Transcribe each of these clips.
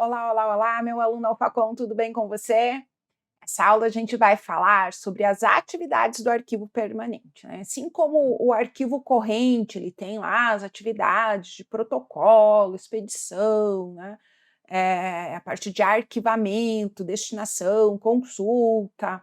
Olá, olá, olá, meu aluno Alfacom, tudo bem com você? Nessa aula a gente vai falar sobre as atividades do arquivo permanente, né? Assim como o arquivo corrente, ele tem lá as atividades de protocolo, expedição, né? A parte de arquivamento, destinação, consulta.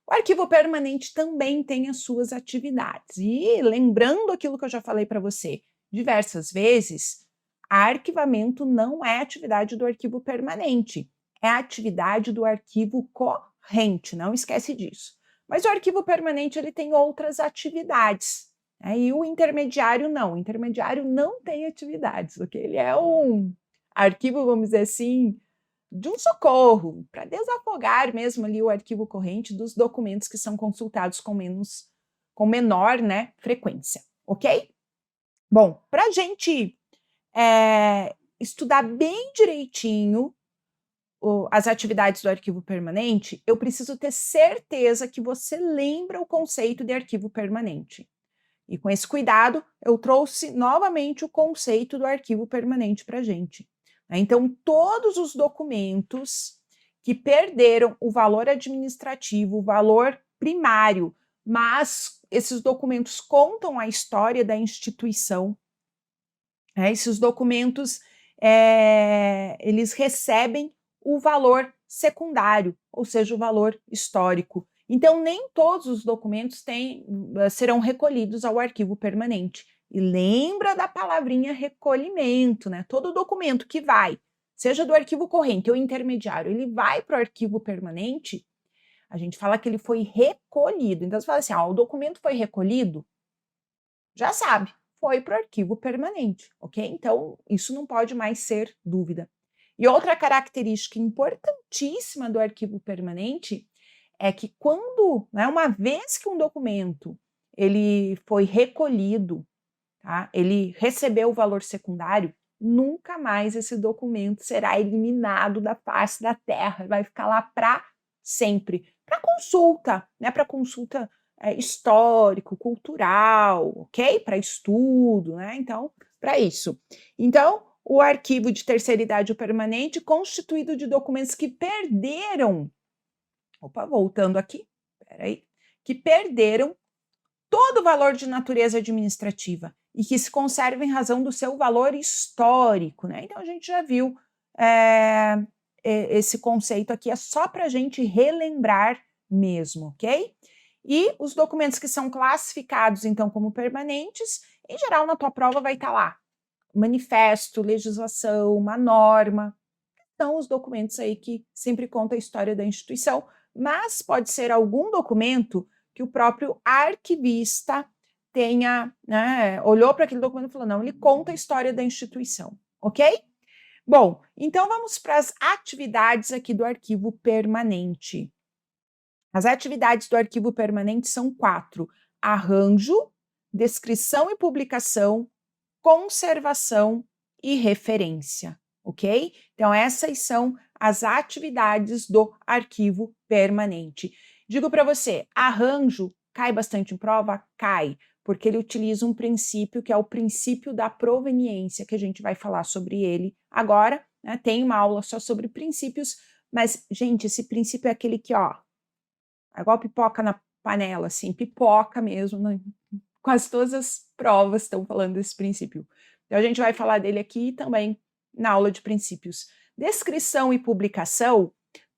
O arquivo permanente também tem as suas atividades. E lembrando aquilo que eu já falei para você diversas vezes, arquivamento não é atividade do arquivo permanente, é atividade do arquivo corrente, não esquece disso. Mas o arquivo permanente ele tem outras atividades, né? E o intermediário não. O intermediário não tem atividades, ok? Ele é um arquivo, vamos dizer assim, de um socorro, para desafogar mesmo ali o arquivo corrente dos documentos que são consultados com menor, né, frequência, ok? Bom, para a gente estudar bem direitinho as atividades do arquivo permanente, eu preciso ter certeza que você lembra o conceito de arquivo permanente. E com esse cuidado, eu trouxe novamente o conceito do arquivo permanente para a gente. Então, todos os documentos que perderam o valor administrativo, o valor primário, mas esses documentos contam a história da instituição, esses documentos, eles recebem o valor secundário, ou seja, o valor histórico. Então, nem todos os documentos serão recolhidos ao arquivo permanente. E lembra da palavrinha recolhimento, né? Todo documento que vai, seja do arquivo corrente ou intermediário, ele vai para o arquivo permanente, a gente fala que ele foi recolhido. Então, você fala assim, o documento foi recolhido, já sabe, foi para o arquivo permanente, ok? Então, isso não pode mais ser dúvida. E outra característica importantíssima do arquivo permanente é que quando, né, uma vez que um documento ele foi recolhido, tá, ele recebeu o valor secundário, nunca mais esse documento será eliminado da face da terra, vai ficar lá para sempre, para consulta, né, para consulta histórico, cultural, ok? Para estudo, né? Então, para isso. Então, o arquivo de terceira idade ou permanente constituído de documentos que perderam, voltando aqui, peraí, que perderam todo o valor de natureza administrativa e que se conserva em razão do seu valor histórico, né? Então, a gente já viu esse conceito aqui, é só para a gente relembrar mesmo, ok? E os documentos que são classificados, então, como permanentes, em geral, na tua prova vai estar lá manifesto, legislação, uma norma. São os documentos aí que sempre contam a história da instituição, mas pode ser algum documento que o próprio arquivista tenha, né, olhou para aquele documento e falou, não, ele conta a história da instituição, ok? Bom, então vamos para as atividades aqui do arquivo permanente. As atividades do arquivo permanente são 4: arranjo, descrição e publicação, conservação e referência, ok? Então, essas são as atividades do arquivo permanente. Digo para você, arranjo cai bastante em prova? Cai, porque ele utiliza um princípio que é o princípio da proveniência, que a gente vai falar sobre ele agora, né? Tem uma aula só sobre princípios, mas, gente, esse princípio é aquele que, ó, é igual pipoca na panela, assim, pipoca mesmo, né? Quase todas as provas estão falando desse princípio. Então, a gente vai falar dele aqui também na aula de princípios. Descrição e publicação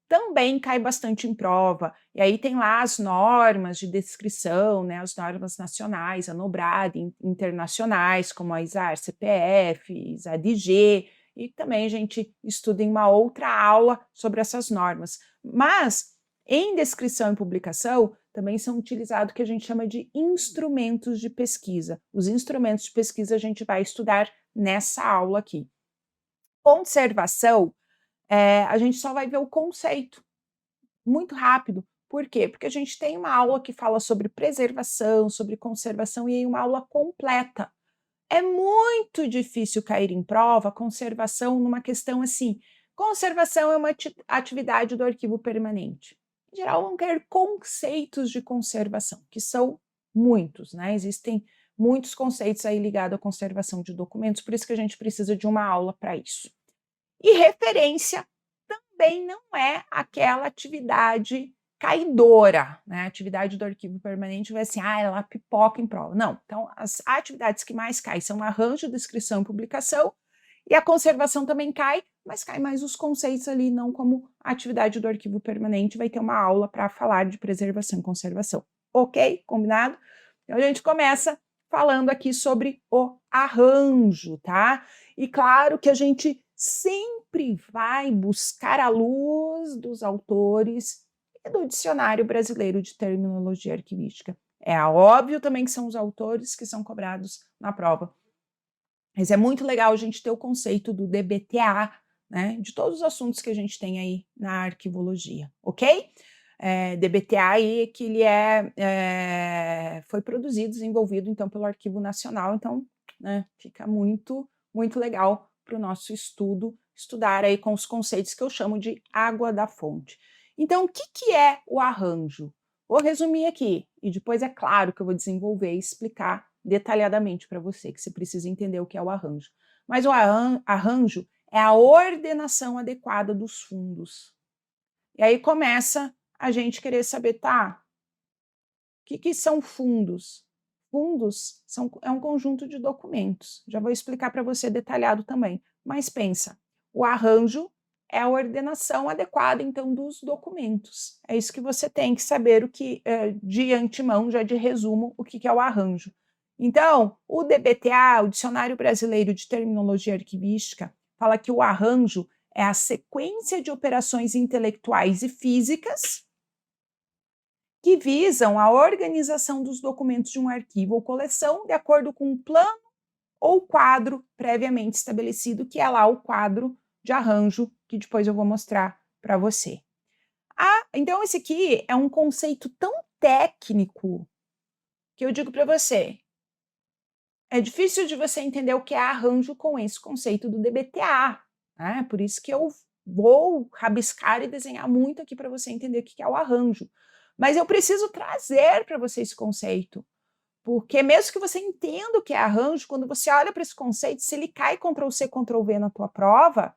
também cai bastante em prova, e aí tem lá as normas de descrição, né, as normas nacionais, a NOBRAD, internacionais, como a ISAR, CPF, ISADG, e também a gente estuda em uma outra aula sobre essas normas. Mas, em descrição e publicação, também são utilizados o que a gente chama de instrumentos de pesquisa. Os instrumentos de pesquisa a gente vai estudar nessa aula aqui. Conservação, a gente só vai ver o conceito, muito rápido. Por quê? Porque a gente tem uma aula que fala sobre preservação, sobre conservação, e aí uma aula completa. É muito difícil cair em prova conservação numa questão assim. Conservação é uma atividade do arquivo permanente. Em geral, vão ter conceitos de conservação, que são muitos, né? Existem muitos conceitos aí ligados à conservação de documentos, por isso que a gente precisa de uma aula para isso. E referência também não é aquela atividade caidora, né? A atividade do arquivo permanente vai assim, ela pipoca em prova. Não, então as atividades que mais caem são arranjo, descrição e publicação, e a conservação também cai, mas cai mais os conceitos ali, não como atividade do arquivo permanente, vai ter uma aula para falar de preservação e conservação. Ok? Combinado? Então a gente começa falando aqui sobre o arranjo, tá? E claro que a gente sempre vai buscar a luz dos autores e do Dicionário Brasileiro de Terminologia Arquivística. É óbvio também que são os autores que são cobrados na prova. Mas é muito legal a gente ter o conceito do DBTA, né, de todos os assuntos que a gente tem aí na arquivologia, ok? DBTA aí que ele foi produzido, desenvolvido então pelo Arquivo Nacional, então, né, fica muito legal para o nosso estudo, estudar aí com os conceitos que eu chamo de água da fonte. Então, o que é o arranjo? Vou resumir aqui, e depois é claro que eu vou desenvolver e explicar detalhadamente para você, que você precisa entender o que é o arranjo. Mas o arranjo é a ordenação adequada dos fundos. E aí começa a gente querer saber, tá, o que são fundos? Fundos é um conjunto de documentos. Já vou explicar para você detalhado também. Mas pensa, o arranjo é a ordenação adequada, então, dos documentos. É isso que você tem que saber o que, de antemão, já de resumo, o que é o arranjo. Então, o DBTA, o Dicionário Brasileiro de Terminologia Arquivística, fala que o arranjo é a sequência de operações intelectuais e físicas que visam a organização dos documentos de um arquivo ou coleção de acordo com um plano ou quadro previamente estabelecido, que é lá o quadro de arranjo, que depois eu vou mostrar para você. Então esse aqui é um conceito tão técnico que eu digo para você, é difícil de você entender o que é arranjo com esse conceito do DBTA, né? Por isso que eu vou rabiscar e desenhar muito aqui para você entender o que é o arranjo. Mas eu preciso trazer para você esse conceito, porque mesmo que você entenda o que é arranjo, quando você olha para esse conceito, se ele cai Ctrl+C, Ctrl+V na tua prova,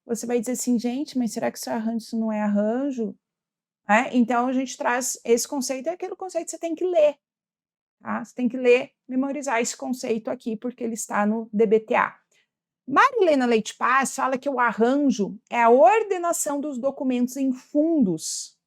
você vai dizer assim, gente, mas será que isso é arranjo, isso não é arranjo? Então a gente traz esse conceito, é aquele conceito que você tem que ler. Tá? Você tem que ler, memorizar esse conceito aqui, porque ele está no DBTA. Marilena Leite Paz fala que o arranjo é a ordenação dos documentos em fundos,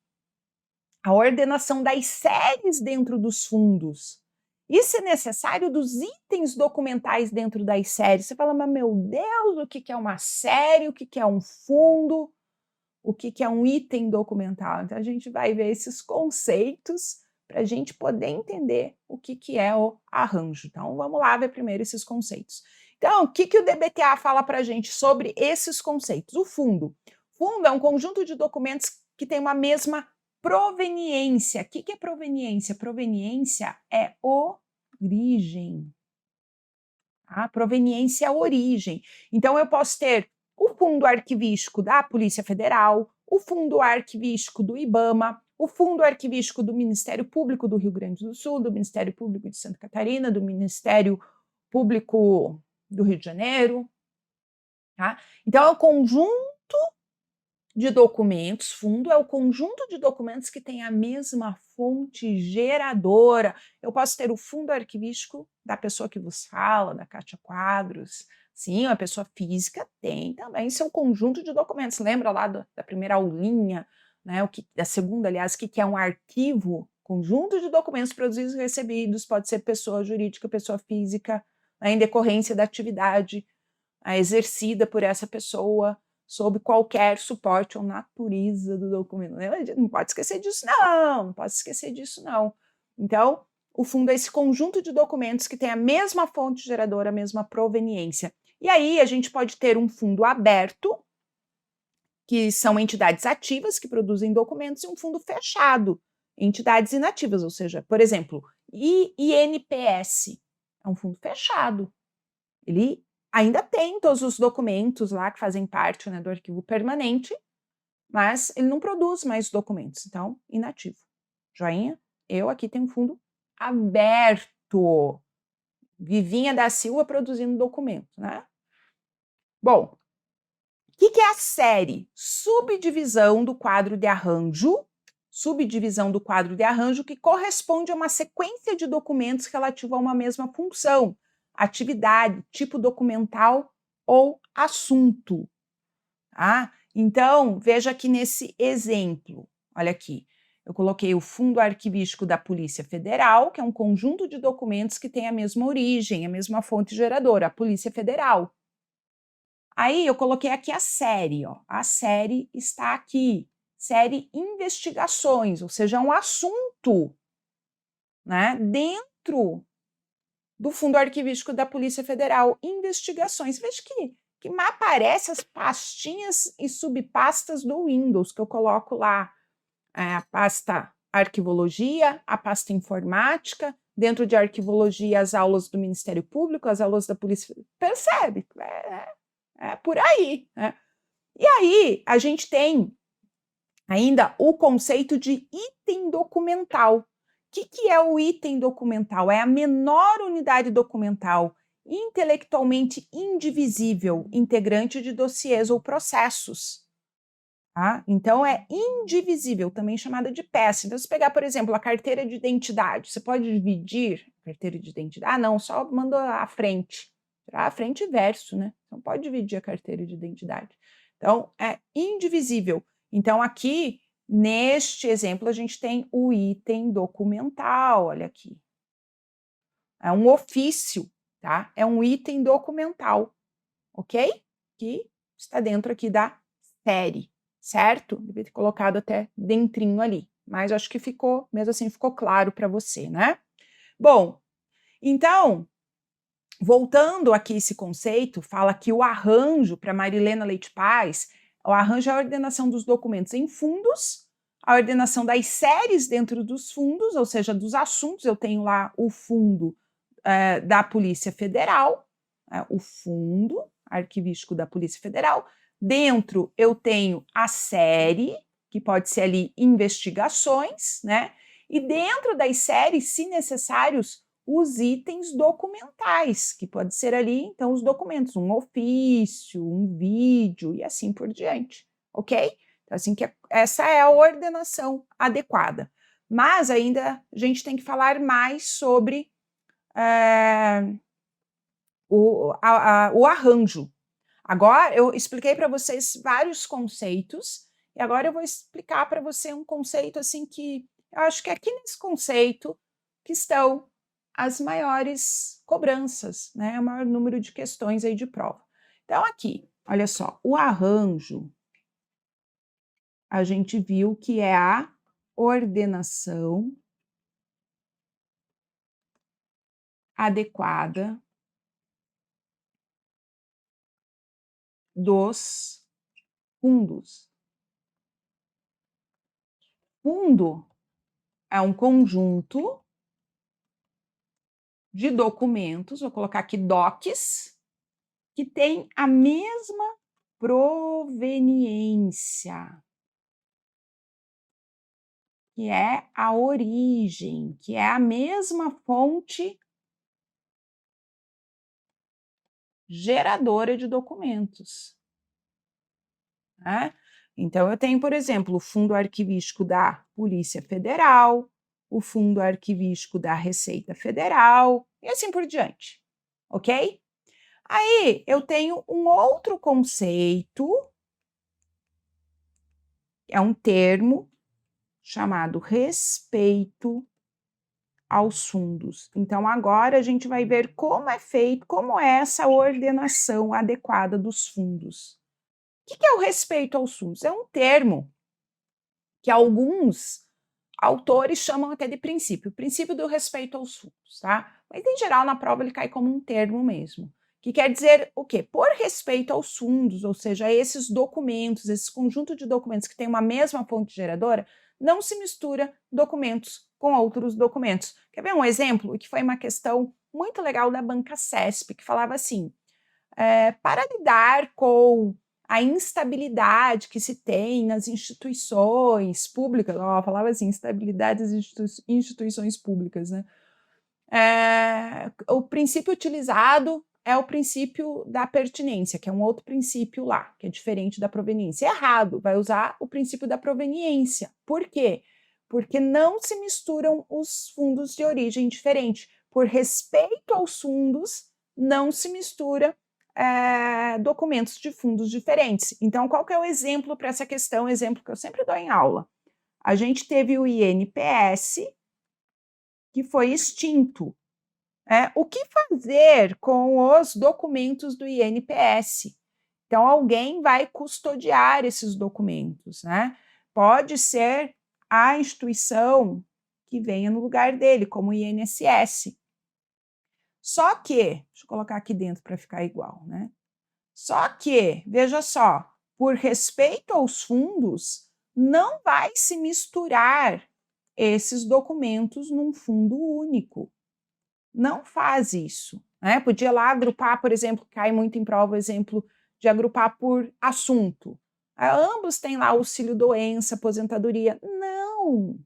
a ordenação das séries dentro dos fundos. E, se necessário, dos itens documentais dentro das séries. Você fala, mas meu Deus, o que é uma série, o que é um fundo, o que é um item documental? Então, a gente vai ver esses conceitos para a gente poder entender o que é o arranjo. Então, vamos lá ver primeiro esses conceitos. Então, o que o DBTA fala para a gente sobre esses conceitos? O fundo. Fundo é um conjunto de documentos que tem uma mesma proveniência. O que é proveniência? Proveniência é origem. A proveniência é origem. Então, eu posso ter o fundo arquivístico da Polícia Federal, o fundo arquivístico do IBAMA, o fundo arquivístico do Ministério Público do Rio Grande do Sul, do Ministério Público de Santa Catarina, do Ministério Público do Rio de Janeiro. Tá? Então, é o conjunto de documentos, fundo é o conjunto de documentos que tem a mesma fonte geradora. Eu posso ter o fundo arquivístico da pessoa que vos fala, da Kátia Quadros. Sim, a pessoa física tem também seu conjunto de documentos. Lembra lá da primeira aulinha, né? Da segunda, aliás, o que é um arquivo? Conjunto de documentos produzidos e recebidos, pode ser pessoa jurídica, pessoa física, né, em decorrência da atividade exercida por essa pessoa, sob qualquer suporte ou natureza do documento. Não pode esquecer disso, não pode esquecer disso, não. Então, o fundo é esse conjunto de documentos que tem a mesma fonte geradora, a mesma proveniência. E aí, a gente pode ter um fundo aberto, que são entidades ativas que produzem documentos, e um fundo fechado, entidades inativas, ou seja, por exemplo, INPS é um fundo fechado. Ele ainda tem todos os documentos lá que fazem parte, né, do arquivo permanente, mas ele não produz mais documentos, então, inativo. Joinha? Eu aqui tenho um fundo aberto. Vivinha da Silva produzindo documento, né? Bom, que é a série? Subdivisão do quadro de arranjo, que corresponde a uma sequência de documentos relativa a uma mesma função, atividade, tipo documental ou assunto. Tá? Então, veja aqui nesse exemplo, olha aqui, eu coloquei o fundo arquivístico da Polícia Federal, que é um conjunto de documentos que tem a mesma origem, a mesma fonte geradora, a Polícia Federal. Aí eu coloquei aqui a série, ó. A série está aqui, série investigações, ou seja, um assunto, né, dentro do fundo arquivístico da Polícia Federal, investigações. Veja que me aparecem as pastinhas e subpastas do Windows, que eu coloco lá, a pasta arquivologia, a pasta informática, dentro de arquivologia as aulas do Ministério Público, as aulas da Polícia Federal. Percebe? É por aí, né? E aí a gente tem ainda o conceito de item documental. O que é o item documental? É a menor unidade documental intelectualmente indivisível, integrante de dossiês ou processos. Tá? Então, é indivisível, também chamada de peça. Então, se pegar, por exemplo, a carteira de identidade, você pode dividir a carteira de identidade? Ah, não, só manda a frente. A frente e verso, né? Não pode dividir a carteira de identidade. Então, é indivisível. Então, aqui, neste exemplo, a gente tem o item documental, olha aqui. É um ofício, tá? É um item documental, ok? Que está dentro aqui da série, certo? Devia ter colocado até dentrinho ali, mas acho que ficou, mesmo assim, ficou claro para você, né? Bom, então, voltando aqui esse conceito, fala que o arranjo, para Marilena Leite Paz, o arranjo é a ordenação dos documentos em fundos, a ordenação das séries dentro dos fundos, ou seja, dos assuntos. Eu tenho lá o fundo da Polícia Federal, o fundo arquivístico da Polícia Federal. Dentro eu tenho a série, que pode ser ali investigações, né? E dentro das séries, se necessários, os itens documentais, que pode ser ali, então, os documentos, um ofício, um vídeo e assim por diante, ok? Então, assim, essa é a ordenação adequada. Mas ainda a gente tem que falar mais sobre o arranjo. Agora, eu expliquei para vocês vários conceitos, e agora eu vou explicar para você um conceito assim que eu acho que é aqui nesse conceito que estão as maiores cobranças, né? O maior número de questões aí de prova. Então, aqui, olha só, o arranjo, a gente viu que é a ordenação adequada dos fundos. Fundo é um conjunto de documentos, vou colocar aqui docs, que tem a mesma proveniência, que é a origem, que é a mesma fonte geradora de documentos. Né? Então, eu tenho, por exemplo, o fundo arquivístico da Polícia Federal, o fundo arquivístico da Receita Federal, e assim por diante, ok? Aí, eu tenho um outro conceito, é um termo chamado respeito aos fundos. Então, agora a gente vai ver como é feito, como é essa ordenação adequada dos fundos. O que é o respeito aos fundos? É um termo que alguns autores chamam até de princípio, o princípio do respeito aos fundos, tá? Mas, em geral, na prova ele cai como um termo mesmo, que quer dizer o quê? Por respeito aos fundos, ou seja, a esses documentos, esse conjunto de documentos que tem uma mesma fonte geradora, não se mistura documentos com outros documentos. Quer ver um exemplo? Que foi uma questão muito legal da banca CESP, que falava assim, para lidar com a instabilidade que se tem nas instituições públicas, falava assim, instabilidade das instituições públicas, né? O princípio utilizado é o princípio da pertinência, que é um outro princípio lá, que é diferente da proveniência. Errado, vai usar o princípio da proveniência. Por quê? Porque não se misturam os fundos de origem diferente. Por respeito aos fundos, não se mistura documentos de fundos diferentes. Então, qual que é o exemplo para essa questão? O exemplo que eu sempre dou em aula. A gente teve o INPS, que foi extinto. O que fazer com os documentos do INPS? Então, alguém vai custodiar esses documentos, né? Pode ser a instituição que venha no lugar dele, como o INSS. Só que, deixa eu colocar aqui dentro para ficar igual, né? Só que, veja só, por respeito aos fundos, não vai se misturar esses documentos num fundo único. Não faz isso, né? Podia lá agrupar, por exemplo, cai muito em prova o exemplo de agrupar por assunto. Ambos têm lá auxílio-doença, aposentadoria. Não,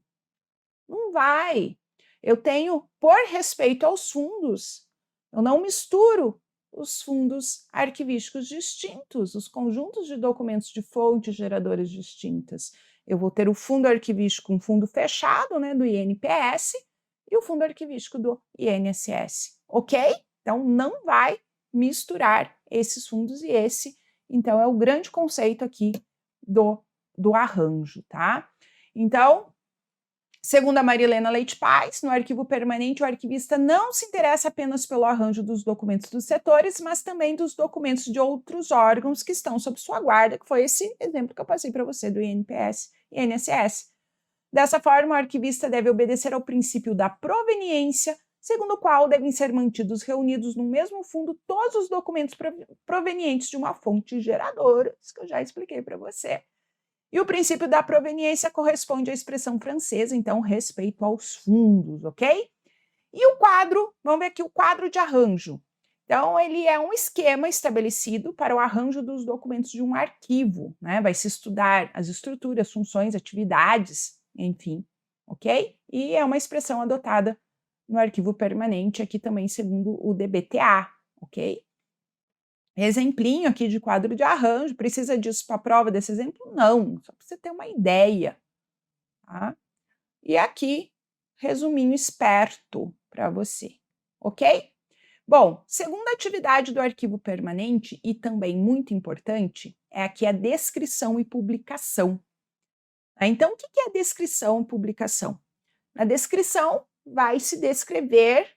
não vai. Eu tenho, por respeito aos fundos, eu não misturo os fundos arquivísticos distintos, os conjuntos de documentos de fontes geradoras distintas. Eu vou ter o fundo arquivístico, um fundo fechado, né, do INPS, e o fundo arquivístico do INSS, ok? Então, não vai misturar esses fundos e esse. Então, é o grande conceito aqui do arranjo, tá? Então, segundo a Marilena Leite Paz, no arquivo permanente, o arquivista não se interessa apenas pelo arranjo dos documentos dos setores, mas também dos documentos de outros órgãos que estão sob sua guarda, que foi esse exemplo que eu passei para você do INPS e INSS. Dessa forma, o arquivista deve obedecer ao princípio da proveniência, segundo o qual devem ser mantidos reunidos no mesmo fundo todos os documentos provenientes de uma fonte geradora, isso que eu já expliquei para você. E o princípio da proveniência corresponde à expressão francesa, então, respeito aos fundos, ok? E o quadro, vamos ver aqui o quadro de arranjo. Então, ele é um esquema estabelecido para o arranjo dos documentos de um arquivo, né? Vai se estudar as estruturas, funções, atividades, enfim, ok? E é uma expressão adotada no arquivo permanente, aqui também segundo o DBTA, ok? Exemplinho aqui de quadro de arranjo, precisa disso para a prova desse exemplo? Não, só para você ter uma ideia, tá? E aqui, resuminho esperto para você, ok? Bom, segunda atividade do arquivo permanente, e também muito importante, é aqui a descrição e publicação. Então, o que é descrição e publicação? Na descrição, vai se descrever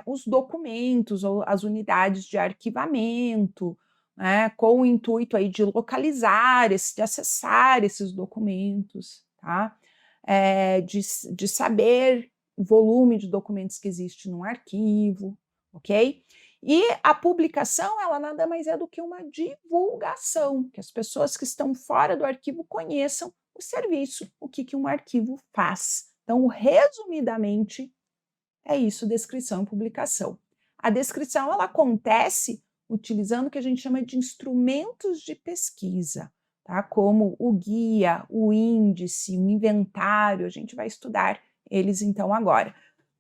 os documentos ou as unidades de arquivamento, né, com o intuito aí de localizar, de acessar esses documentos, tá? De saber o volume de documentos que existe num arquivo, ok? E a publicação, ela nada mais é do que uma divulgação, que as pessoas que estão fora do arquivo conheçam o serviço, o que um arquivo faz. Então, resumidamente, é isso, descrição e publicação. A descrição, ela acontece utilizando o que a gente chama de instrumentos de pesquisa, tá? Como o guia, o índice, o inventário, a gente vai estudar eles então agora.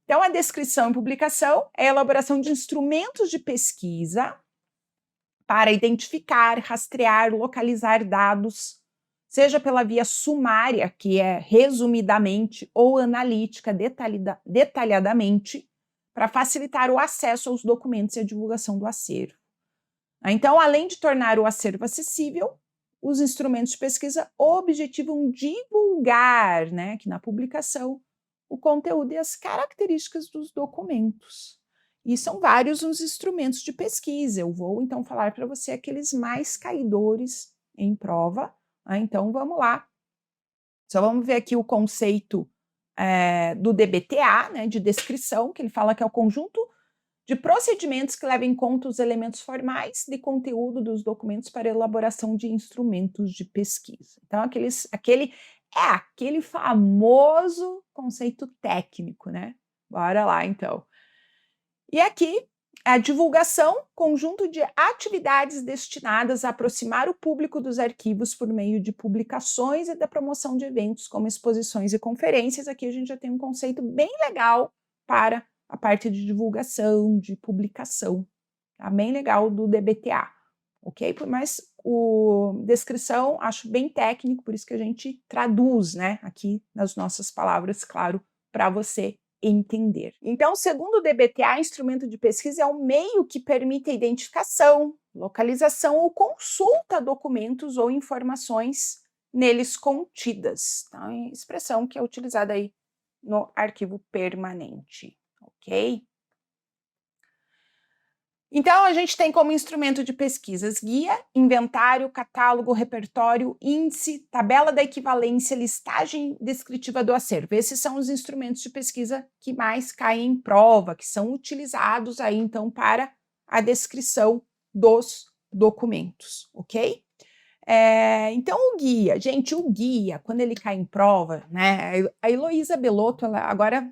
Então, a descrição e publicação é a elaboração de instrumentos de pesquisa para identificar, rastrear, localizar dados, seja pela via sumária, que é resumidamente, ou analítica, detalhadamente, para facilitar o acesso aos documentos e a divulgação do acervo. Então, além de tornar o acervo acessível, os instrumentos de pesquisa objetivam divulgar, né, que na publicação, o conteúdo e as características dos documentos. E são vários os instrumentos de pesquisa. Eu vou, então, falar para você aqueles mais caidores em prova. Então, vamos lá. Só vamos ver aqui o conceito do DBTA, né, de descrição, que ele fala que é o conjunto de procedimentos que levam em conta os elementos formais de conteúdo dos documentos para elaboração de instrumentos de pesquisa. Então, aquele famoso conceito técnico, né? Bora lá, então. E aqui, a divulgação, conjunto de atividades destinadas a aproximar o público dos arquivos por meio de publicações e da promoção de eventos como exposições e conferências. Aqui a gente já tem um conceito bem legal para a parte de divulgação, de publicação, tá? Bem legal do DBTA, ok? Mas descrição acho bem técnico, por isso que a gente traduz, né, aqui nas nossas palavras, claro, para você entender. Então, segundo o DBTA, instrumento de pesquisa é um meio que permite a identificação, localização ou consulta a documentos ou informações neles contidas. Então, é expressão que é utilizada aí no arquivo permanente, ok? Então, a gente tem como instrumento de pesquisas guia, inventário, catálogo, repertório, índice, tabela da equivalência, listagem descritiva do acervo. Esses são os instrumentos de pesquisa que mais caem em prova, que são utilizados aí, então, para a descrição dos documentos, ok? Então, o guia, gente, o guia, quando ele cai em prova, né? A Heloísa Belotto, agora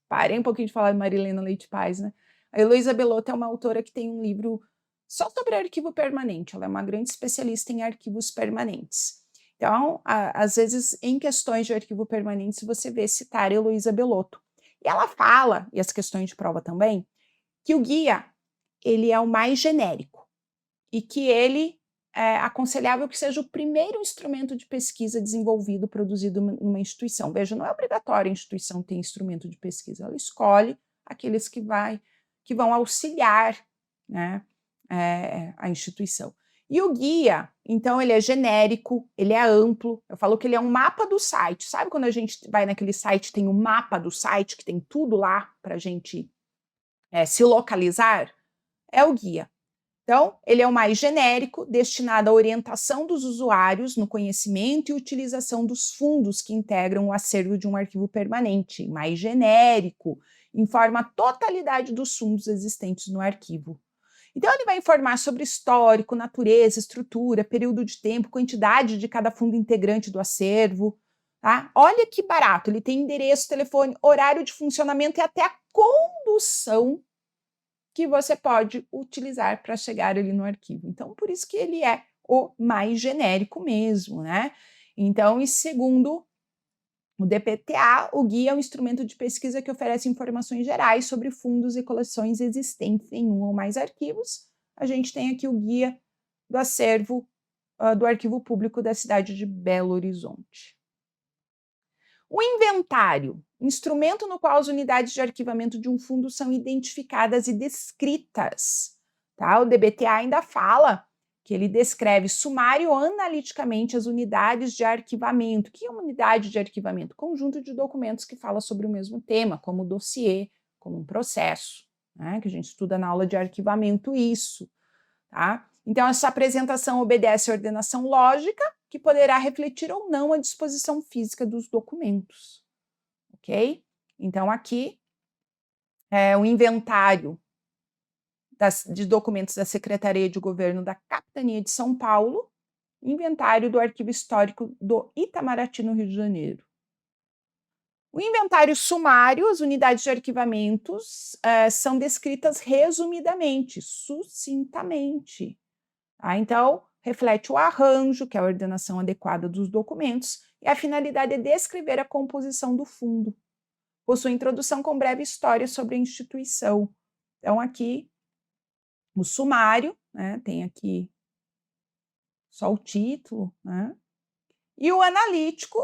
parei um pouquinho de falar de Marilena Leite Paz, né? A Heloísa Belotto é uma autora que tem um livro só sobre arquivo permanente, ela é uma grande especialista em arquivos permanentes. Então, às vezes, em questões de arquivo permanente, você vê citar Heloísa Belotto. E ela fala, e as questões de prova também, que o guia, ele é o mais genérico e que ele é aconselhável que seja o primeiro instrumento de pesquisa desenvolvido, produzido numa instituição. Veja, não é obrigatório a instituição ter instrumento de pesquisa, ela escolhe aqueles que vão auxiliar, né, a instituição. E o guia, então, ele é genérico, ele é amplo, eu falo que ele é um mapa do site. Sabe quando a gente vai naquele site, tem um mapa do site, que tem tudo lá para a gente se localizar? É o guia. Então, ele é o mais genérico, destinado à orientação dos usuários no conhecimento e utilização dos fundos que integram o acervo de um arquivo permanente. Mais genérico, informa a totalidade dos fundos existentes no arquivo. Então, ele vai informar sobre histórico, natureza, estrutura, período de tempo, quantidade de cada fundo integrante do acervo. Tá? Olha que barato, ele tem endereço, telefone, horário de funcionamento e até a condução que você pode utilizar para chegar ali no arquivo. Então, por isso que ele é o mais genérico mesmo, né? Então, e segundo o DPTA, o guia é um instrumento de pesquisa que oferece informações gerais sobre fundos e coleções existentes em um ou mais arquivos. A gente tem aqui o guia do acervo do Arquivo Público da cidade de Belo Horizonte. O inventário, instrumento no qual as unidades de arquivamento de um fundo são identificadas e descritas. Tá? O DBTA ainda fala que ele descreve sumário ou analiticamente as unidades de arquivamento. O que é uma unidade de arquivamento? Conjunto de documentos que fala sobre o mesmo tema, como o dossiê, como um processo, né? Que a gente estuda na aula de arquivamento isso. Tá? Então, essa apresentação obedece à ordenação lógica, que poderá refletir ou não a disposição física dos documentos. Ok? Então, aqui é o inventário de documentos da Secretaria de Governo da Capitania de São Paulo, inventário do Arquivo Histórico do Itamaraty, no Rio de Janeiro. O inventário sumário, as unidades de arquivamentos são descritas resumidamente, sucintamente. Tá? Então, reflete o arranjo, que é a ordenação adequada dos documentos, e a finalidade é descrever a composição do fundo. Possui introdução com breve história sobre a instituição. Então, aqui, o sumário, né, tem aqui só o título, né? E o analítico,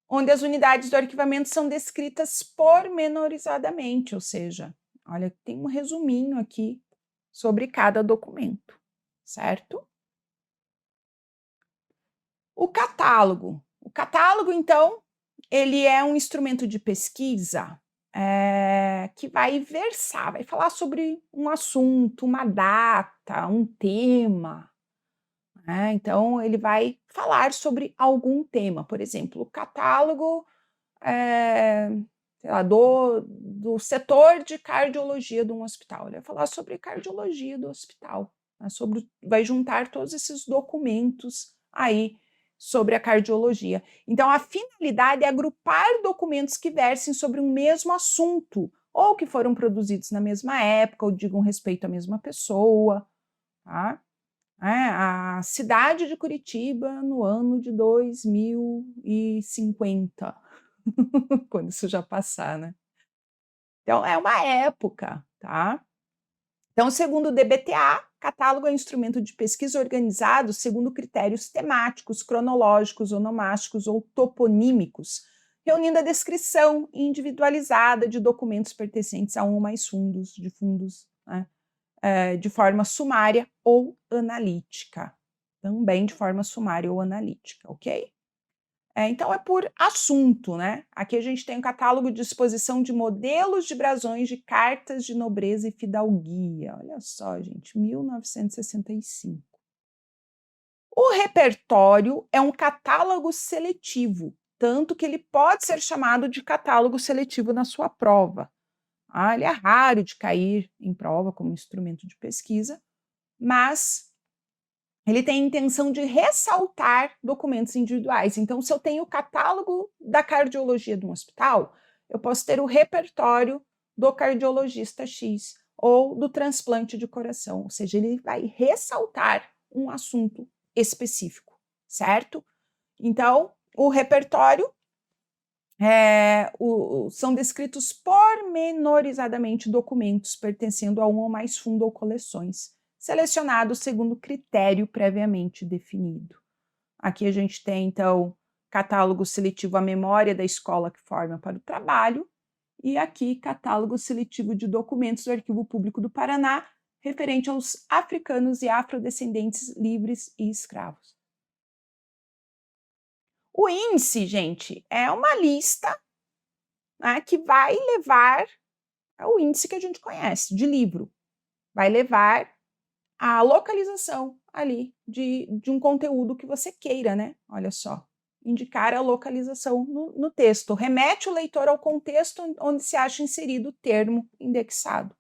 onde as unidades do arquivamento são descritas pormenorizadamente, ou seja, olha, tem um resuminho aqui sobre cada documento, certo? O catálogo. O catálogo, então, ele é um instrumento de pesquisa que vai versar, vai falar sobre um assunto, uma data, um tema. Né? Então, ele vai falar sobre algum tema. Por exemplo, o catálogo sei lá, do setor de cardiologia de um hospital. Ele vai falar sobre cardiologia do hospital, né? Vai juntar todos esses documentos aí sobre a cardiologia. Então, a finalidade é agrupar documentos que versem sobre um mesmo assunto, ou que foram produzidos na mesma época, ou digam respeito à mesma pessoa. Tá? A cidade de Curitiba no ano de 2050, quando isso já passar, né? Então, é uma época, tá? Então, segundo o DBTA, catálogo é um instrumento de pesquisa organizado segundo critérios temáticos, cronológicos, onomásticos ou toponímicos, reunindo a descrição individualizada de documentos pertencentes a um ou mais fundos, né, de forma sumária ou analítica. Também de forma sumária ou analítica, ok? Então, é por assunto, né? Aqui a gente tem um catálogo de exposição de modelos de brasões de cartas de nobreza e fidalguia. Olha só, gente, 1965. O repertório é um catálogo seletivo, tanto que ele pode ser chamado de catálogo seletivo na sua prova. Ele é raro de cair em prova como instrumento de pesquisa, mas ele tem a intenção de ressaltar documentos individuais. Então, se eu tenho o catálogo da cardiologia de um hospital, eu posso ter o repertório do cardiologista X ou do transplante de coração, ou seja, ele vai ressaltar um assunto específico, certo? Então, o repertório são descritos pormenorizadamente documentos pertencendo a um ou mais fundo ou coleções, selecionados segundo critério previamente definido. Aqui a gente tem, então, catálogo seletivo à memória da escola que forma para o trabalho, e aqui catálogo seletivo de documentos do Arquivo Público do Paraná, referente aos africanos e afrodescendentes livres e escravos. O índice, gente, é uma lista, né, que vai levar ao índice que a gente conhece, de livro. Vai levar a localização ali de um conteúdo que você queira, né? Olha só, indicar a localização no texto. Remete o leitor ao contexto onde se acha inserido o termo indexado.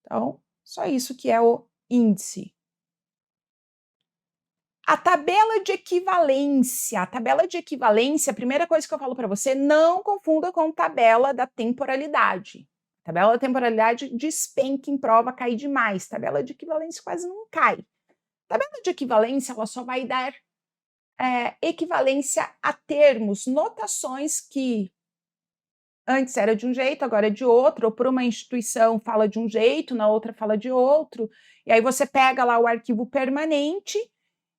Então, só isso que é o índice. A tabela de equivalência. A tabela de equivalência, a primeira coisa que eu falo para você, não confunda com tabela da temporalidade. Tabela da temporalidade despenca em prova, cai demais. Tabela de equivalência quase não cai. Tabela de equivalência, ela só vai dar equivalência a termos, notações que antes era de um jeito, agora é de outro, ou por uma instituição fala de um jeito, na outra fala de outro, e aí você pega lá o arquivo permanente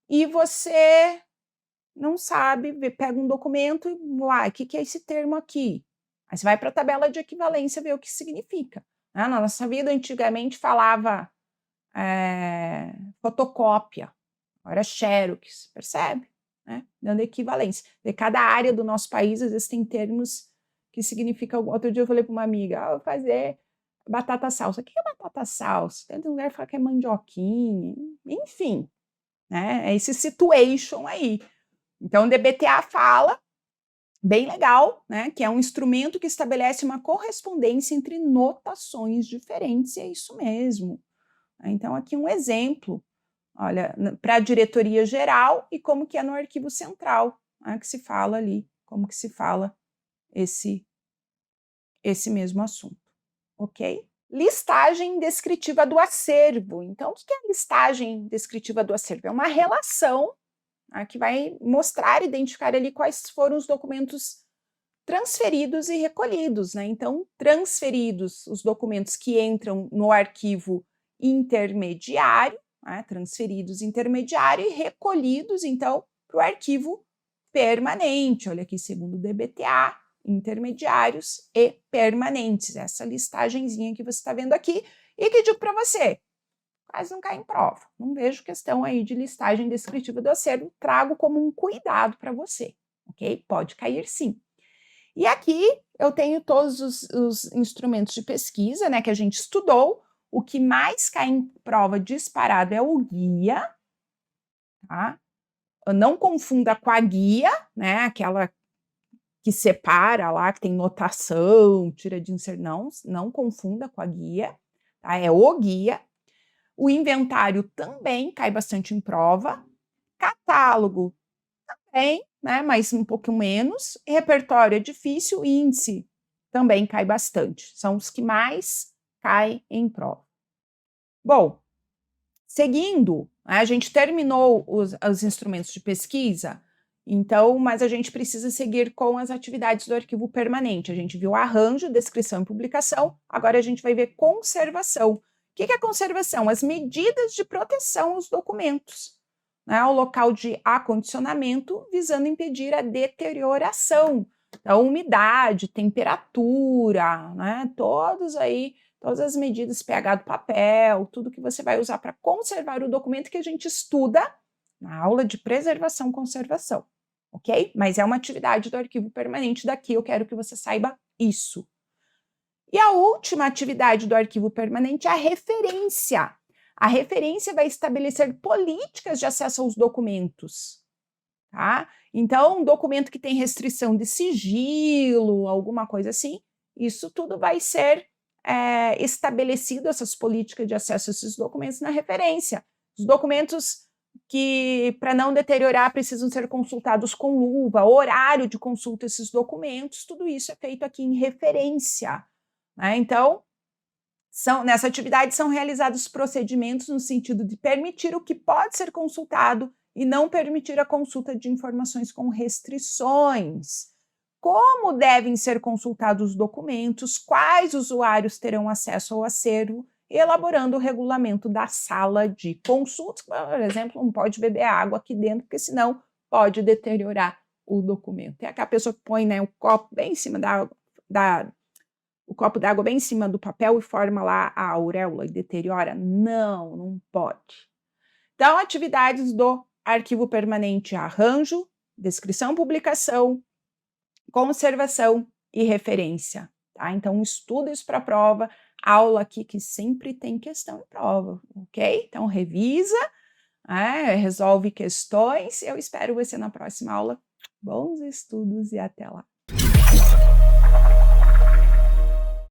e você não sabe, pega um documento e, o que é esse termo aqui? Aí você vai para a tabela de equivalência ver o que significa. Na nossa vida, antigamente, falava fotocópia, agora é xerox, percebe? Né? Dando equivalência. De cada área do nosso país, às vezes tem termos que significam. Outro dia eu falei para uma amiga, vou fazer batata salsa. O que é batata salsa? Tem lugar que fala que é mandioquinha, enfim, né? É esse situation aí. Então, o DBTA fala, bem legal, né, que é um instrumento que estabelece uma correspondência entre notações diferentes, e é isso mesmo. Então, aqui um exemplo, olha, para a diretoria geral e como que é no arquivo central, né, que se fala ali, como que se fala esse mesmo assunto, ok? Listagem descritiva do acervo. Então, o que é a listagem descritiva do acervo? É uma relação que vai mostrar, identificar ali quais foram os documentos transferidos e recolhidos, né? Então, transferidos os documentos que entram no arquivo intermediário, né? Transferidos intermediário e recolhidos, então, para o arquivo permanente. Olha aqui, segundo o DBTA, intermediários e permanentes. Essa listagenzinha que você está vendo aqui e que digo para você, quase não cai em prova. Não vejo questão aí de listagem descritiva do acervo, trago como um cuidado para você, ok? Pode cair sim. E aqui eu tenho todos os instrumentos de pesquisa, né, que a gente estudou. O que mais cai em prova disparado é o guia, tá? Não confunda com a guia, né, aquela que separa lá, que tem notação, tira de inserção, não confunda com a guia, tá? É o guia. O inventário também cai bastante em prova. Catálogo também, né, mas um pouco menos. Repertório é difícil, índice também cai bastante. São os que mais caem em prova. Bom, seguindo, a gente terminou os instrumentos de pesquisa, então, mas a gente precisa seguir com as atividades do arquivo permanente. A gente viu arranjo, descrição e publicação, agora a gente vai ver conservação, que é conservação? As medidas de proteção aos documentos, né? O local de acondicionamento visando impedir a deterioração. Então, umidade, temperatura, né? Todas as medidas, pH do papel, tudo que você vai usar para conservar o documento que a gente estuda na aula de preservação e conservação, ok? Mas é uma atividade do arquivo permanente daqui, eu quero que você saiba isso. E a última atividade do arquivo permanente é a referência. A referência vai estabelecer políticas de acesso aos documentos, tá? Então, um documento que tem restrição de sigilo, alguma coisa assim, isso tudo vai ser estabelecido, essas políticas de acesso a esses documentos na referência. Os documentos que, para não deteriorar, precisam ser consultados com luva, horário de consulta desses documentos, tudo isso é feito aqui em referência, né? Então, nessa atividade são realizados procedimentos no sentido de permitir o que pode ser consultado e não permitir a consulta de informações com restrições. Como devem ser consultados os documentos, quais usuários terão acesso ao acervo, elaborando o regulamento da sala de consultas. Por exemplo, não pode beber água aqui dentro, porque senão pode deteriorar o documento. É aquela pessoa que põe, né, o copo bem em cima o copo d'água bem em cima do papel e forma lá a auréola e deteriora? Não, não pode. Então, atividades do arquivo permanente: arranjo, descrição, publicação, conservação e referência, tá? Então, estuda isso para a prova, aula aqui que sempre tem questão em prova, ok? Então, revisa, resolve questões. Eu espero você na próxima aula. Bons estudos e até lá!